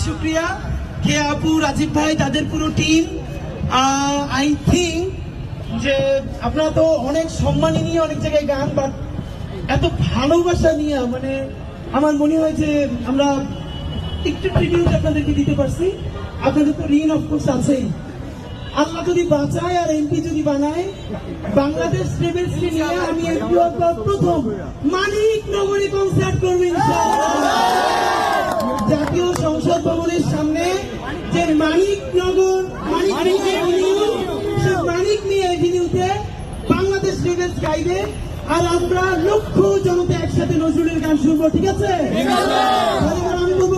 শুক্রিয়া কে আপু, রাজীব ভাই, তাদের পুরো টিম। আই থিঙ্ক যে আপনারা তো অনেক সম্মানী নিয়ে অনেক জায়গায় গান, বাট এত ভালোবাসা নিয়ে মানে আমার মনে হয় যে আমরা একটু ট্রিবিউট আপনাদেরকে দিতে পারছি। আপনাদের তো ঋণ অফকোর্স আছেই। আল্লাহ যদি বাঁচায় আর এমপি যদি বানায়, বাংলাদেশ ট্রেভেলসকে নিয়ে আমি এমপি প্রথম মানিক নগরে কনসার্ট করবো ইনশাআল্লাহ। জাতীয় সংসদ ভবনের সামনে যে মানিক নিয়ে এভিনিউতে বাংলাদেশ ট্রেভেলস গাইবে, আর আমরা লক্ষ জনতা একসাথে নজরুলের গান শুনবো। ঠিক আছে, আমি বলবো